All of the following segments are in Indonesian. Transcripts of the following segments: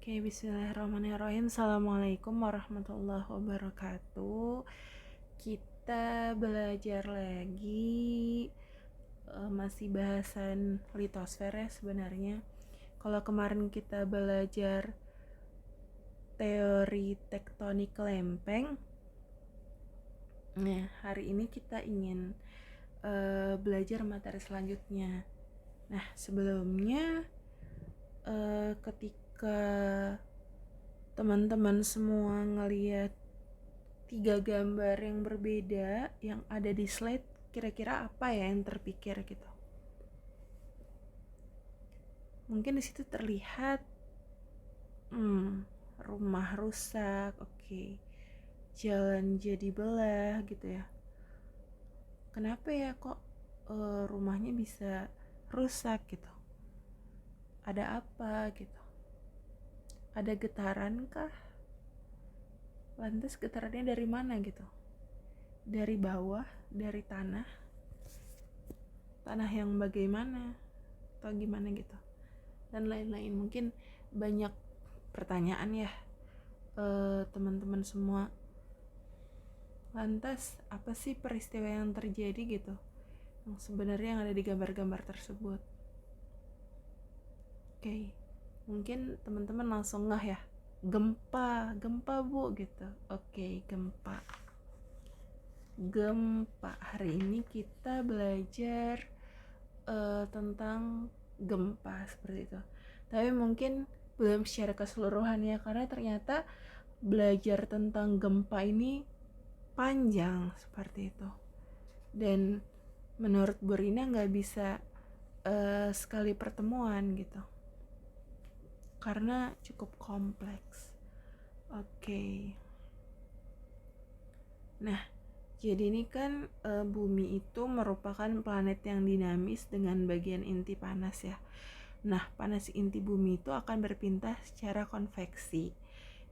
Oke, bismillahirrahmanirrahim. Assalamualaikum warahmatullahi wabarakatuh. Kita belajar lagi, masih bahasan litosfer ya sebenarnya. Kalau kemarin kita belajar teori tektonik lempeng, nah hari ini kita ingin belajar materi selanjutnya. Nah, sebelumnya ketika teman-teman semua ngeliat 3 gambar yang berbeda yang ada di slide, kira-kira apa ya yang terpikir gitu? Mungkin di situ terlihat rumah rusak, oke. Jalan jadi belah gitu ya. Kenapa ya kok rumahnya bisa rusak gitu? Ada apa gitu? Ada getaran kah? Lantas getarannya dari mana gitu? Dari bawah, dari tanah yang bagaimana atau gimana gitu, dan lain-lain. Mungkin banyak pertanyaan ya teman-teman semua. Lantas apa sih peristiwa yang terjadi gitu, yang sebenarnya yang ada di gambar-gambar tersebut? Oke, mungkin teman-teman langsung ngeh ya, gempa bu gitu. Oke, gempa. Hari ini kita belajar tentang gempa seperti itu. Tapi mungkin belum secara keseluruhan ya, karena ternyata belajar tentang gempa ini panjang seperti itu. Dan menurut Bu Rina nggak bisa sekali pertemuan gitu, karena cukup kompleks. Oke. Nah, jadi ini kan bumi itu merupakan planet yang dinamis dengan bagian inti panas ya. Nah, panas inti bumi itu akan berpindah secara konveksi.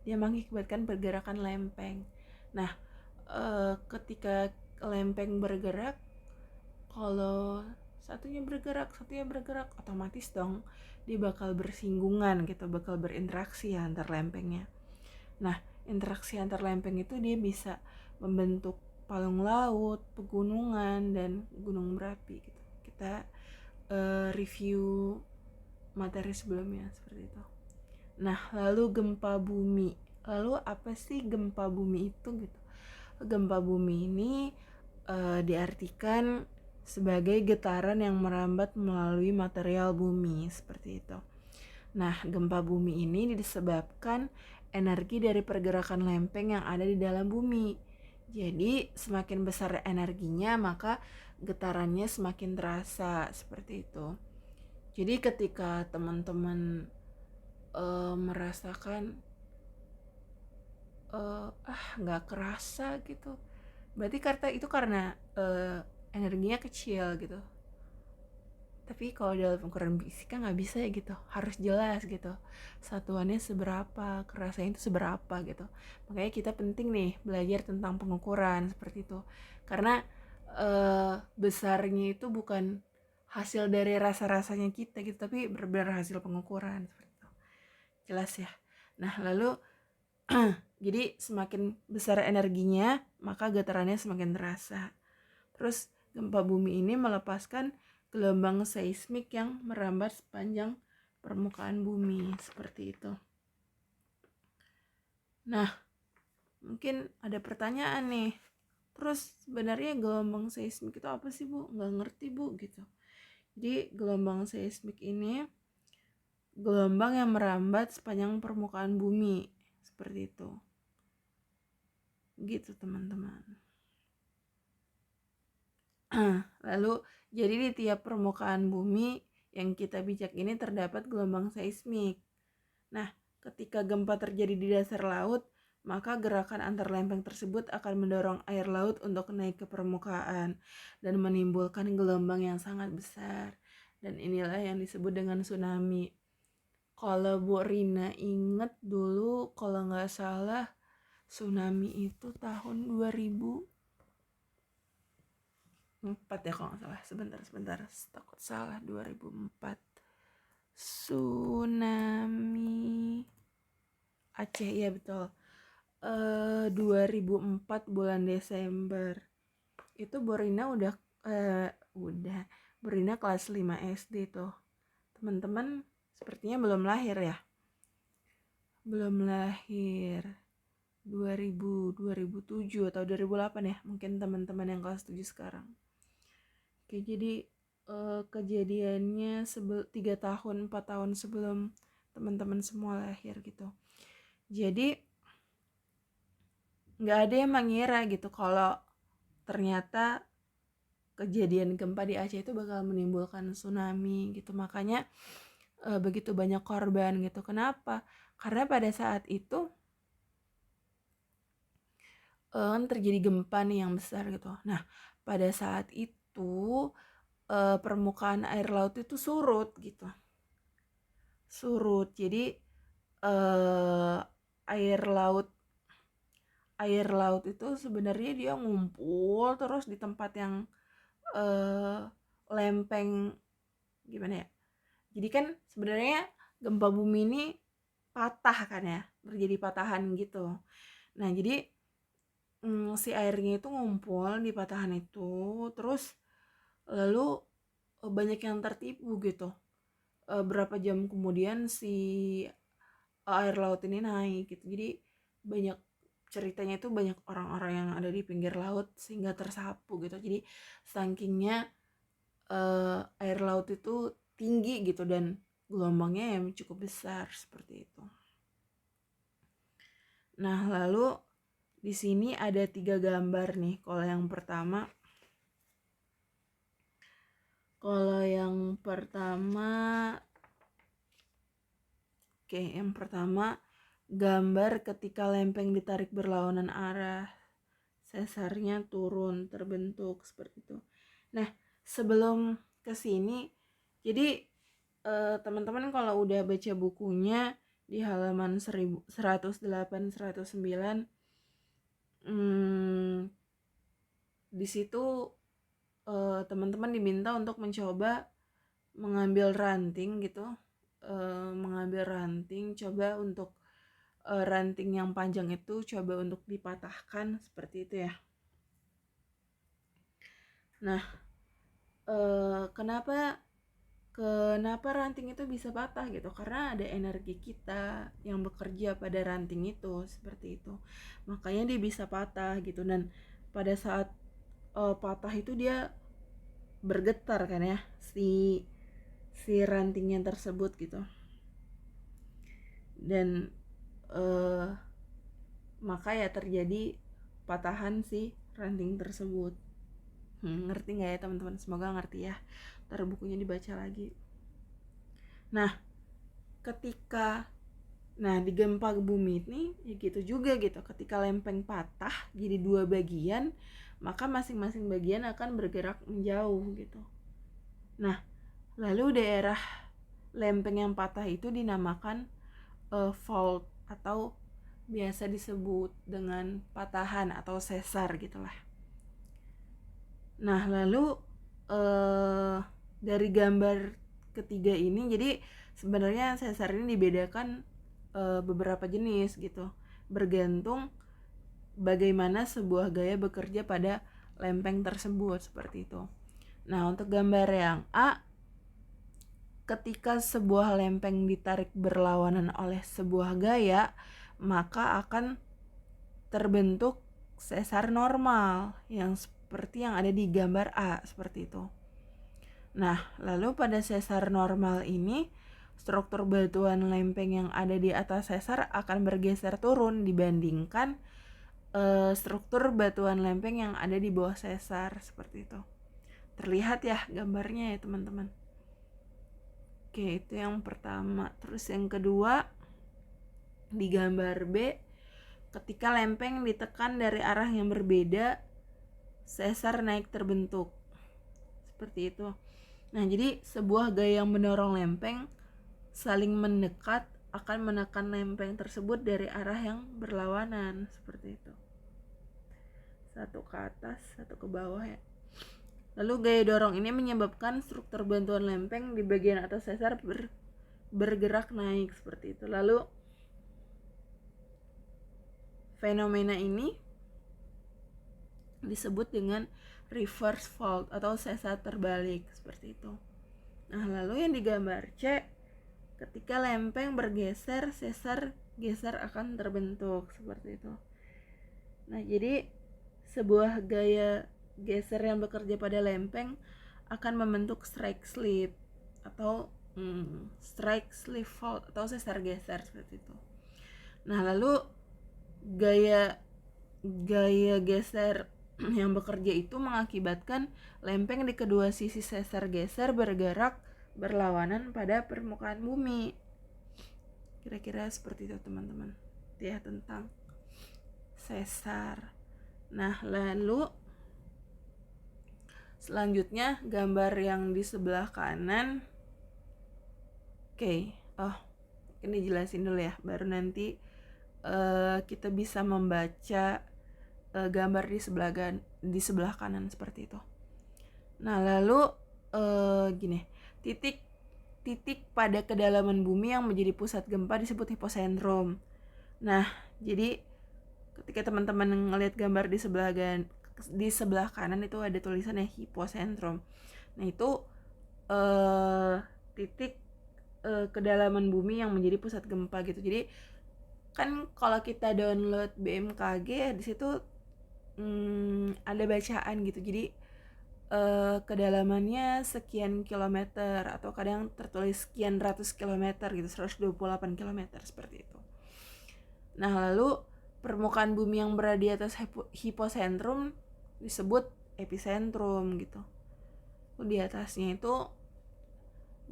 Dia mengakibatkan pergerakan lempeng. Nah, ketika lempeng bergerak, kalau satunya bergerak, otomatis dong dia bakal bersinggungan gitu, bakal berinteraksi ya antar lempengnya. Nah, interaksi antar lempeng itu dia bisa membentuk palung laut, pegunungan, dan gunung berapi gitu. Kita review materi sebelumnya seperti itu. Nah, lalu gempa bumi. Lalu apa sih gempa bumi itu gitu? Gempa bumi ini diartikan sebagai getaran yang merambat melalui material bumi seperti itu. Nah, gempa bumi ini disebabkan energi dari pergerakan lempeng yang ada di dalam bumi. Jadi, semakin besar energinya, maka getarannya semakin terasa seperti itu. Jadi, ketika teman-teman merasakan nggak kerasa gitu, berarti karena energinya kecil gitu. Tapi kalau dalam ukuran fisika nggak bisa ya gitu, harus jelas gitu satuannya seberapa, kerasanya itu seberapa gitu. Makanya kita penting nih belajar tentang pengukuran seperti itu, karena besarnya itu bukan hasil dari rasa-rasanya kita gitu, tapi benar-benar hasil pengukuran seperti itu. Jelas ya. Nah, lalu jadi semakin besar energinya, maka getarannya semakin terasa. Terus gempa bumi ini melepaskan gelombang seismik yang merambat sepanjang permukaan bumi seperti itu. Nah, mungkin ada pertanyaan nih. Terus sebenarnya gelombang seismik itu apa sih, Bu? Nggak ngerti, Bu, gitu. Jadi gelombang seismik ini gelombang yang merambat sepanjang permukaan bumi seperti itu. Gitu, teman-teman. Lalu, jadi di tiap permukaan bumi yang kita bijak ini terdapat gelombang seismik. Nah, ketika gempa terjadi di dasar laut, maka gerakan antar lempeng tersebut akan mendorong air laut untuk naik ke permukaan dan menimbulkan gelombang yang sangat besar. Dan inilah yang disebut dengan tsunami. Kalau Bu Rina inget dulu, kalau nggak salah, tsunami itu tahun 2004 ya kalau nggak salah. Sebentar, takut salah. 2004 tsunami Aceh, iya betul. 2004 bulan Desember. Itu Borina Borina kelas 5 SD tuh. Teman-teman sepertinya belum lahir ya. Belum lahir. 2007 atau 2008 ya, mungkin teman-teman yang kelas 7 sekarang. Oke, jadi kejadiannya 3 tahun 4 tahun sebelum teman-teman semua lahir gitu. Jadi nggak ada yang mengira gitu kalau ternyata kejadian gempa di Aceh itu bakal menimbulkan tsunami gitu. Makanya begitu banyak korban gitu. Kenapa? Karena pada saat itu kan terjadi gempa nih yang besar gitu. Nah, pada saat itu permukaan air laut itu surut gitu. Surut. Jadi air laut itu sebenarnya dia ngumpul terus di tempat yang lempeng, gimana ya? Jadi kan sebenarnya gempa bumi ini patah kan ya, terjadi patahan gitu. Nah, jadi si airnya itu ngumpul di patahan itu, terus lalu banyak yang tertipu gitu. Berapa jam kemudian si air laut ini naik gitu. Jadi banyak ceritanya itu banyak orang-orang yang ada di pinggir laut sehingga tersapu gitu. Jadi sakingnya air laut itu tinggi gitu dan gelombangnya yang cukup besar seperti itu. Nah, lalu di sini ada 3 gambar nih. Kalau yang pertama gambar ketika lempeng ditarik berlawanan arah, sesarnya turun terbentuk seperti itu. Nah, sebelum kesini, jadi teman-teman kalau udah baca bukunya di halaman 108-109, di situ teman-teman diminta untuk mencoba mengambil ranting gitu, coba untuk ranting yang panjang itu coba untuk dipatahkan seperti itu ya. Nah, kenapa ranting itu bisa patah gitu? Karena ada energi kita yang bekerja pada ranting itu seperti itu, makanya dia bisa patah gitu. Dan pada saat patah itu dia bergetar kan ya, si rantingnya tersebut gitu. Dan maka ya terjadi patahan si ranting tersebut. Ngerti nggak ya teman-teman? Semoga ngerti ya. Ntar bukunya dibaca lagi. Nah, di gempa bumi ini ya gitu juga gitu. Ketika lempeng patah jadi 2 bagian, maka masing-masing bagian akan bergerak menjauh gitu. Nah, lalu daerah lempeng yang patah itu dinamakan fault atau biasa disebut dengan patahan atau sesar gitulah. Nah, lalu dari gambar ketiga ini, jadi sebenarnya sesar ini dibedakan beberapa jenis gitu, bergantung bagaimana sebuah gaya bekerja pada lempeng tersebut seperti itu. Nah, untuk gambar yang A, ketika sebuah lempeng ditarik berlawanan oleh sebuah gaya, maka akan terbentuk sesar normal yang seperti yang ada di gambar A seperti itu. Nah, lalu pada sesar normal ini, struktur batuan lempeng yang ada di atas sesar akan bergeser turun dibandingkan struktur batuan lempeng yang ada di bawah sesar seperti itu. Terlihat ya gambarnya ya teman-teman. Oke, itu yang pertama. Terus yang kedua, di gambar B, ketika lempeng ditekan dari arah yang berbeda, sesar naik terbentuk. Seperti itu. Nah, jadi sebuah gaya yang mendorong lempeng saling mendekat akan menekan lempeng tersebut dari arah yang berlawanan. Seperti itu. Satu ke atas, satu ke bawah ya. Lalu gaya dorong ini menyebabkan struktur bantuan lempeng di bagian atas sesar bergerak naik seperti itu. Lalu Fenomena ini disebut dengan reverse fault atau sesar terbalik seperti itu. Nah, lalu yang digambar C, ketika lempeng bergeser, sesar geser akan terbentuk seperti itu. Nah, jadi sebuah gaya geser yang bekerja pada lempeng akan membentuk strike slip atau strike slip fault atau sesar geser seperti itu. Nah, lalu gaya geser yang bekerja itu mengakibatkan lempeng di kedua sisi sesar geser bergerak berlawanan pada permukaan bumi. Kira-kira seperti itu teman-teman ya tentang sesar. Nah, lalu selanjutnya gambar yang di sebelah kanan. Oke, ini jelasin dulu ya, baru nanti kita bisa membaca gambar di sebelah kanan seperti itu. Nah, lalu gini, titik pada kedalaman bumi yang menjadi pusat gempa disebut hipocentrum. Nah, jadi ketika teman-teman ngelihat gambar di sebelah kanan itu ada tulisannya hipocentrum. Nah, itu titik kedalaman bumi yang menjadi pusat gempa gitu. Jadi kan kalau kita download BMKG di situ ada bacaan gitu. Jadi kedalamannya sekian kilometer atau kadang tertulis sekian ratus kilometer gitu, 128 kilometer seperti itu. Nah, lalu permukaan bumi yang berada di atas hipocentrum disebut epicentrum gitu. Di atasnya itu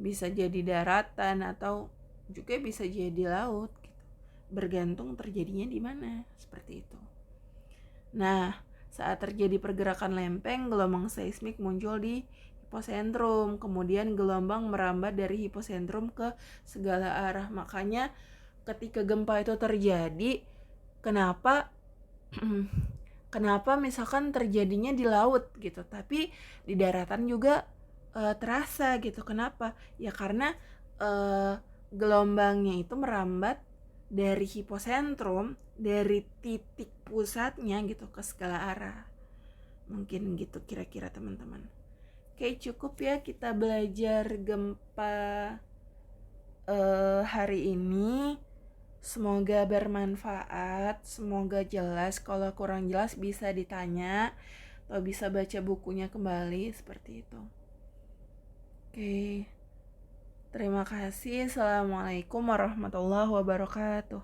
bisa jadi daratan atau juga bisa jadi laut gitu. Bergantung terjadinya di mana, seperti itu. Nah, saat terjadi pergerakan lempeng, gelombang seismik muncul di hipocentrum, kemudian gelombang merambat dari hipocentrum ke segala arah. Makanya ketika gempa itu terjadi, kenapa misalkan terjadinya di laut gitu, tapi di daratan juga terasa gitu. Kenapa? Ya karena gelombangnya itu merambat dari hipocentrum, dari titik pusatnya gitu ke segala arah. Mungkin gitu kira-kira teman-teman. Oke, cukup ya kita belajar gempa hari ini. Semoga bermanfaat, semoga jelas. Kalau kurang jelas bisa ditanya atau bisa baca bukunya kembali seperti itu. Oke. Terima kasih. Assalamualaikum warahmatullahi wabarakatuh.